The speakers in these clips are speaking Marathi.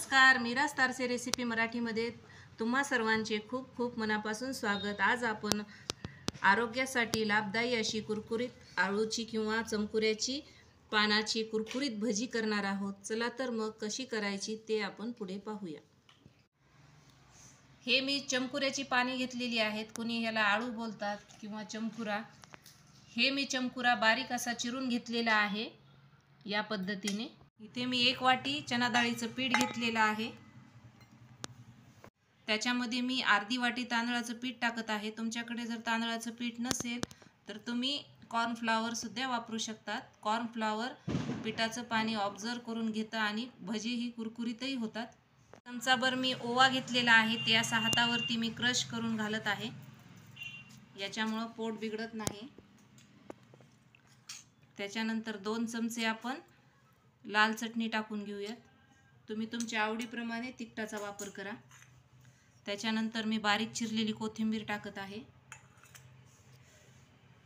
नमस्कार, मीरा स्टारचे रेसिपी मराठीमध्ये तुम्हा सर्वांचे खूप खूप मनापासून स्वागत। आज आपण आरोग्यासाठी लाभदायी अशी कुरकुरीत आळूची किंवा चमकुऱ्याची पानाची कुरकुरीत भजी करणार आहोत। चला तर मग कशी करायची ते आपण पुढे पाहूया। हे मी चमकुऱ्याची पाने घेतलेली आहेत, कुणी याला आळू बोलतात किंवा चमकुरा। हे मी चमकुरा बारीक असा चिरून घेतलेला आहे या पद्धतीने। इथे मी 1 वाटी चना डाळीचं पीठ घेतलेलं आहे, त्याच्यामध्ये मी अर्धी वाटी तांदळाचं पीठ टाकत आहे। तुमच्याकडे जर तांदळाचं पीठ नसेल तर तुम्ही कॉर्नफ्लॉवर सुद्धा वापरू शकतात। कॉर्नफ्लॉवर पिठाचं पाणी ऑब्झर्व करून घेतं आणि भजी ही कुरकुरीतही होतात। चमचाभर मी ओवा घेतलेला आहे, ते असा हातावरती मी क्रश करून घालत आहे, याच्यामुळे पोट बिघडत नाही। त्याच्यानंतर 2 चमचे आपण लाल चटणी टाकून घेऊयात, तुम्ही तुमच्या आवडीप्रमाणे तिखटाचा वापर करा। त्याच्यानंतर मी बारीक चिरलेली कोथिंबीर टाकत आहे,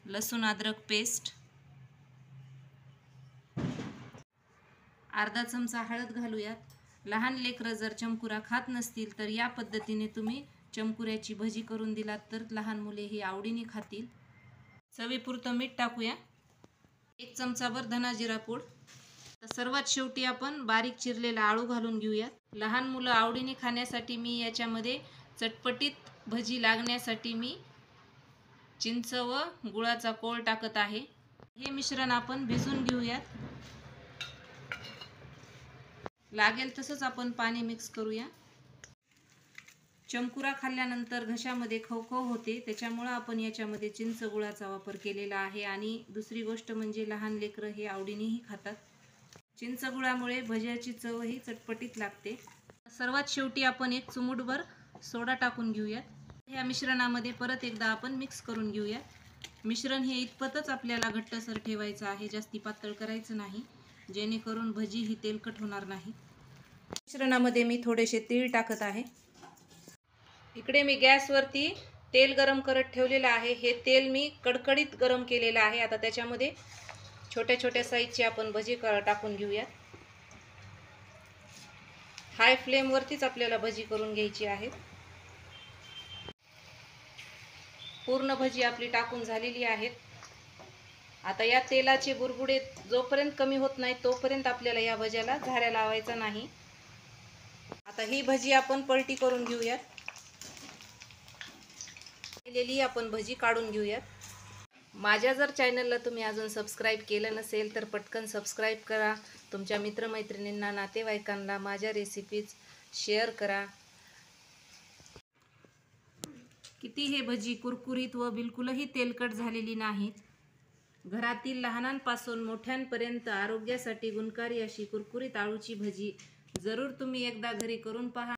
लसूण अद्रक पेस्ट, अर्धा चमचा हळद घालूयात। लहान लेकरं जर चमकुरा खात नसतील तर या पद्धतीने तुम्ही चमकुऱ्याची भजी करून दिलात तर लहान मुले ही आवडीने खातील। चवीपुरतं मीठ टाकूया, 1 चमचाभर धना जिरा पूड। सर्वात शेवटी आपण बारीक चिरलेला आळू घालून घेऊयात। लहान मुलं आवडीने खाण्यासाठी मी याच्यामध्ये चटपटीत भजी लागण्यासाठी मी चिंच व गुळाचा कोळ टाकत आहे। हे मिश्रण आपण भिजवून घेऊयात, लागेल तसंच आपण पाणी मिक्स करूया। चमकुरा खाल्ल्यानंतर घशामध्ये खवखव होते, त्याच्यामुळे आपण याच्यामध्ये चिंच गुळाचा वापर केलेला आहे। आणि दुसरी गोष्ट म्हणजे लहान लेकरं हे आवडीनेही खातात। चिंच गुळामुळे भज्याची चव ही चटपटीत लागते। सर्वात शेवटी आपण 1 चिमूटभर सोडा टाकून घेऊयात। ह्या मिश्रणामध्ये परत एकदा आपण मिक्स करून घेऊयात। मिश्रण हे इतपतच आपल्याला घट्टसर ठेवायचं आहे, जास्ती पातळ करायचं नाही, जेणेकरून भजी ही तेलकट होणार नाही। मिश्रणामध्ये मी थोडेसे तीळ टाकत आहे। इकडे मी गॅसवरती तेल गरम करत ठेवलेलं आहे। हे तेल मी कडकडीत गरम केलेलं आहे। आता त्याच्यामध्ये छोट्या छोट्या साईजची आपण भजी टाकून घेऊयात। हाय फ्लेमवरतीच आपल्याला भजी करून घ्यायची आहे। पूर्ण भजी आपली टाकून झालेली आहेत। आता या तेलाचे बुडबुडे जोपर्यंत कमी होत नाही तोपर्यंत आपल्याला या भज्याला झाऱ्या लावायचा नाही। आता ही भजी आपण पलटी करून घेऊयात, केलेली आपण भजी काढून घेऊयात। माझ्या जर चॅनलला तुम्ही अजून सबस्क्राईब केलं नसेल तर पटकन सबस्क्राईब करा। तुमच्या मित्रमैत्रिणींना, नातेवाईकांना माझ्या रेसिपीज शेअर करा। किती हे भजी कुरकुरीत व बिलकुलही तेलकट झालेली नाहीत। घरातील लहानांपासून मोठ्यांपर्यंत आरोग्यासाठी गुणकारी अशी कुरकुरीत आळूची भजी जरूर तुम्ही एकदा घरी करून पहा।